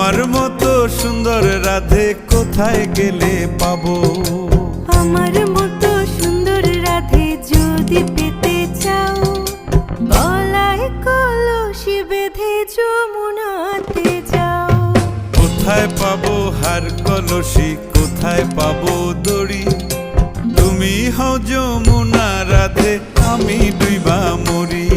তোমার মতো সুন্দর রাধে কোথায় গেলে পাবো? আমার মতো সুন্দর রাধে যদি পেতে চাও, গলায় কলসি বেঁধে যমুনাতে যাও। কোথায় পাবো হার কলসি, কোথায় পাবো দড়ি? তুমি হও যমুনা রাধে, আমি ডুইবা মরি।